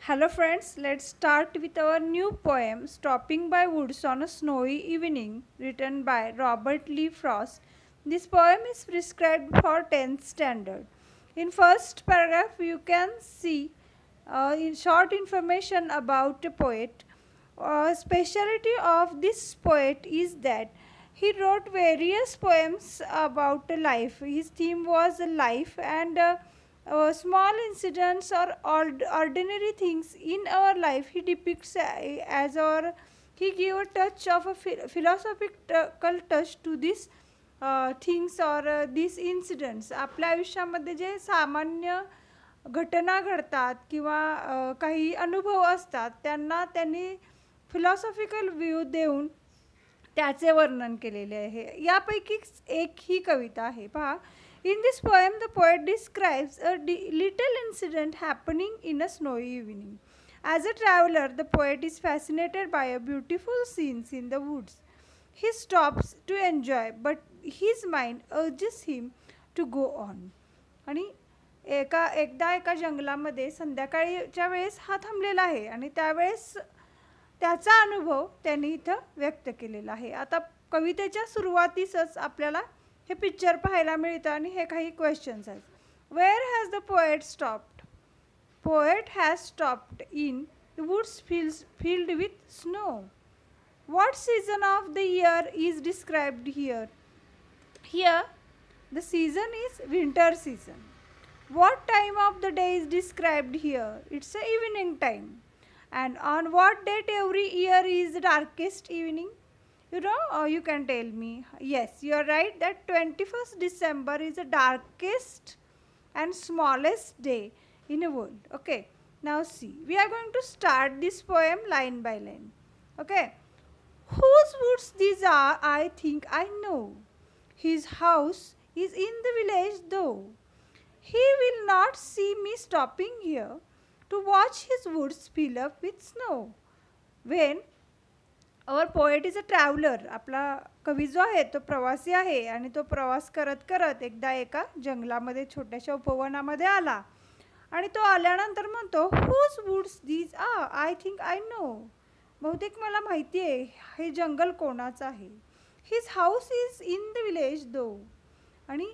Hello friends, let's start with our new poem Stopping by Woods on a Snowy Evening, written by Robert Lee Frost. This poem is prescribed for 10th standard. In first paragraph you can see in short information about the poet. Speciality of this poet is that he wrote various poems about life. His theme was life and small incidents or ordinary things in our life he depicts as our he gave a touch of a philosophical touch to these things or these incidents. आपल्या आयुष्यामध्ये जे सामान्य घटना घडतात किंवा काही अनुभव असतात त्यांना त्यांनी फिलॉसॉफिकल व्ह्यू देऊन त्याचे वर्णन केलेले आहे. यापैकीच एक ही कविता आहे पहा. In this poem, the poet describes a little incident happening in a snowy evening. As a traveler, the poet is fascinated by a beautiful scenes in the woods. He stops to enjoy, but his mind urges him to go on. आणि एकदा एका जंगलामध्ये संध्याकाळीच्या वेळेस हा थांबलेला आहे आणि त्यावेळेस त्याचा अनुभव त्यांनी इथं व्यक्त केलेला आहे. आता कवितेच्या सुरुवातीसच आपल्याला हे पिक्चर पाहायला मिळतं आणि हे काही क्वेश्चन्स आहेत. Where has the poet stopped? Poet has stopped in the woods filled with snow. What season of the year is described here? Here, the season is winter season. What time of the day is described here? It's a evening time. And on what date every year is the darkest evening? You can tell me. Yes, you are right that 21st December is the darkest and smallest day in the world. Okay, now see, we are going to start this poem line by line. Okay, whose woods these are? I think I know. His house is in the village though. He will not see me stopping here to watch his woods fill up with snow. When our poet is a traveler, आपला कवी जो आहे तो प्रवासी आहे आणि तो प्रवास करत करत एकदा एका जंगलामध्ये छोट्याशा उपवनामध्ये आला आणि तो आल्यानंतर म्हणतो whose woods these are? I think I know. बहुतेक मला माहिती आहे हे जंगल कोणाचं आहे. His house is in the village though. आणि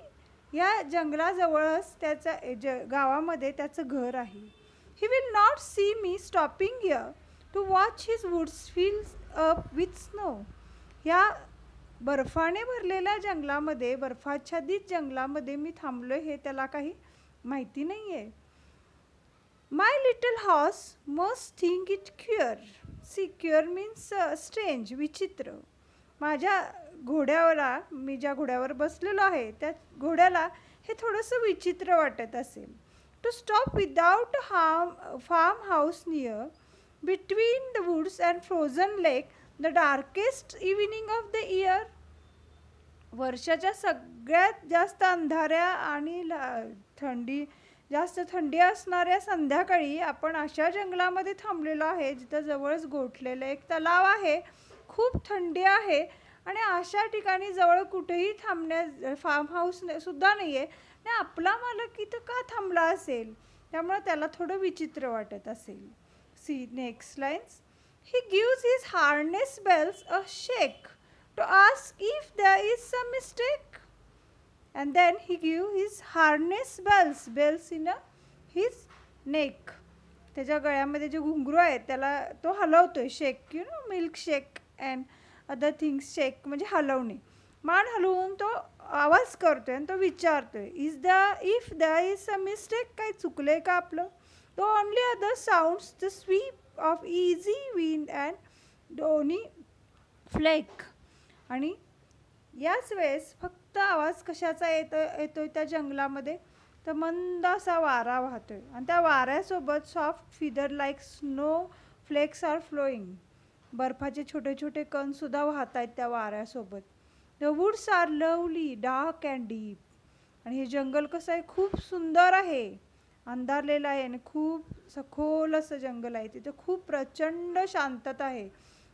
या जंगलाजवळच त्याच्या गावामध्ये त्याचं घर आहे. He will not see me stopping here to watch his woods fill up with snow. या बर्फाने भरलेल्या जंगलामध्ये बर्फाच्छादित जंगलामध्ये मी थांबलोय हे त्याला काही माहिती नाही आहे. My little horse must think it queer. See, queer means strange, विचित्र. माझ्या घोड्याला मी ज्या घोड्यावर बसलेलो आहे त्या घोड्याला हे थोडंसं विचित्र वाटत असेल. To stop without a farmhouse near, between the woods and frozen lake, the darkest evening of the year. वर्षाच्या सगळ्यात जास्त अंधाऱ्या आणि जास्त थंडी असणाऱ्या संध्याकाळी आपण अशा जंगलामध्ये थांबलेलो आहे जिथं जवळच गोठलेलं एक तलाव आहे. खूप थंडी आहे आणि अशा ठिकाणी जवळ कुठेही फार्म हाऊस सुद्धा नाही आहे आणि आपला मालक इथं का थांबला असेल त्यामुळे त्याला थोडं विचित्र वाटत असेल. See next lines. He gives his harness bells a shake to ask if there is some mistake. And then he gives his harness bells in his neck. त्याच्या गळ्यामध्ये जे घुंगरू आहेत त्याला तो हलवतोय. Shake milk shake and other things. Shake म्हणजे हलवणे. मान हलवून तो आवाज करतोय आणि तो विचारतोय if there is some mistake. काही चुकलंय का आपलं? तो only other sounds the sweep of easy wind and downy flake. आणि याच वेळेस फक्त आवाज कशाचा येतोय त्या जंगलामध्ये तर मंद असा वारा वाहतोय आणि त्या वाऱ्यासोबत soft feather like snow flakes are flowing. बर्फाचे छोटे छोटे कणसुद्धा वाहत आहेत त्या वाऱ्यासोबत. The woods are lovely dark and deep. आणि हे जंगल कसं आहे? खूप सुंदर आहे, अंधारलेलं आहे आणि खूप सखोल असं जंगल आहे. तिथे खूप प्रचंड शांतता आहे.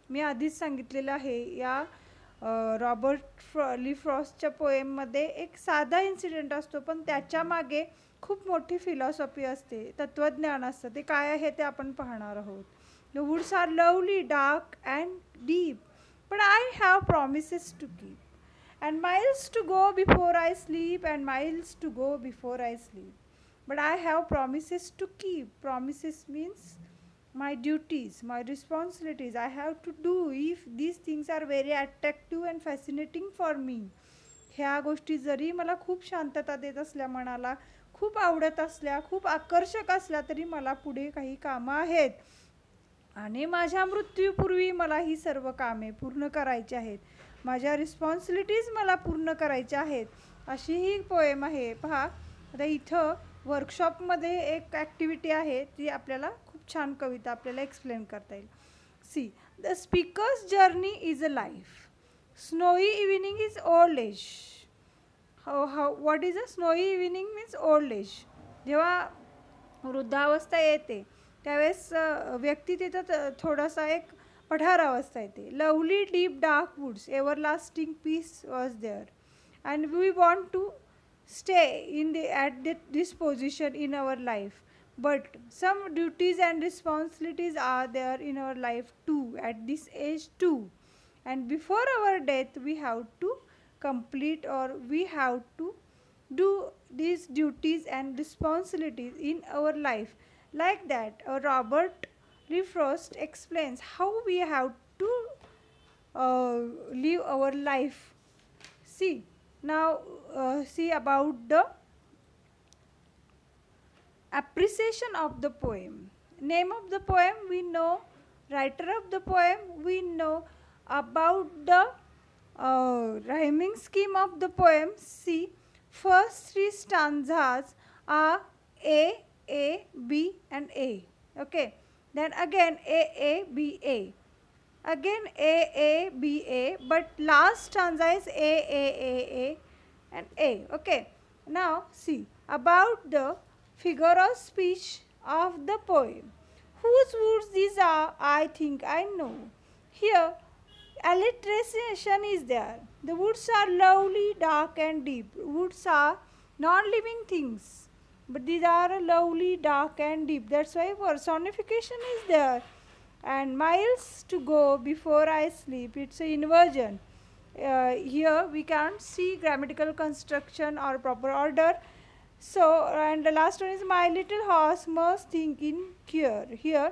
मी आधीच सांगितलेलं आहे या रॉबर्ट ली फ्रॉस्टच्या पोएममध्ये एक साधा इन्सिडेंट असतो पण त्याच्या मागे खूप मोठी फिलॉसॉफी असते, तत्त्वज्ञान असतं. ते काय आहे ते आपण पाहणार आहोत. The woods are lovely, dark and deep, but I have promises to keep. And miles to go before I sleep, and miles to go before I sleep. But I have promises to keep. Promises means my duties, my responsibilities. I have to do if these things are very attractive and fascinating for me. ह्या गोष्टी जरी मला खूप शांतता देत असल्या, मनाला खूप आवडत असल्या, खूप आकर्षक असल्या, तरी मला पुढे काही कामं आहेत आणि माझ्या मृत्यूपूर्वी मला ही सर्व कामे पूर्ण करायची आहेत. माझ्या रिस्पॉन्सिबिलिटीज मला पूर्ण करायच्या आहेत. अशी ही पोएम आहे. पहा, आता इथं वर्कशॉपमध्ये एक ॲक्टिव्हिटी आहे, ती आपल्याला खूप छान कविता आपल्याला एक्सप्लेन करता येईल. See, the speaker's journey is a life. Snowy evening is old age. What is a snowy evening means old age. जेव्हा वृद्धावस्था येते त्यावेळेस व्यक्ती तिथं थोडासा एक पठारावस्था येते. Lovely deep dark woods, everlasting peace was there, and we want to stay at this position in our life, but some duties and responsibilities are there in our life too, at this age too, and before our death we have to complete, or we have to do these duties and responsibilities in our life. Like that, Robert Lee Frost explains how we have to live our life. See, now see about the appreciation of the poem. Name of the poem we know, writer of the poem we know, about the rhyming scheme of the poem. See, first three stanzas are A, B and A. Okay, then again A, B, A. Again A, B, A, but last stanza is A and A. Okay, now see about the figure of speech of the poem. Whose words these are, I think I know. Here alliteration is there. The woods are lovely, dark and deep. Woods are non-living things, but these are lovely, dark and deep. That's why personification is there. And miles to go before I sleep, it's an inversion. Here we can't see grammatical construction or proper order. So, and the last one is my little horse must think in cure. Here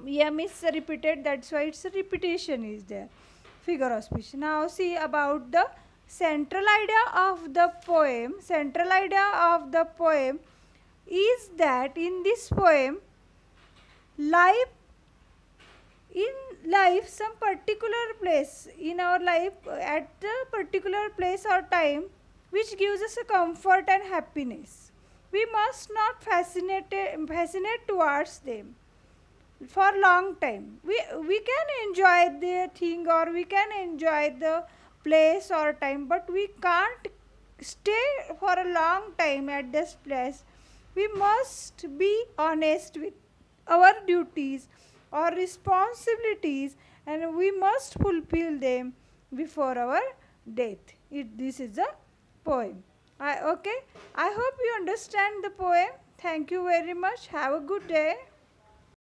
M is repeated, that's why it's a repetition is there. Figure of speech. Now see about the central idea of the poem. Central idea of the poem is that in this poem, some particular place in our life, at the particular place or time which gives us a comfort and happiness, we must not fascinate towards them for long time. We can enjoy the thing, or we can enjoy the place or time, but we can't stay for a long time at this place. We must be honest with our duties or responsibilities, and we must fulfill them before our death. This is a poem. Okay, I hope you understand the poem. Thank you very much. Have a good day.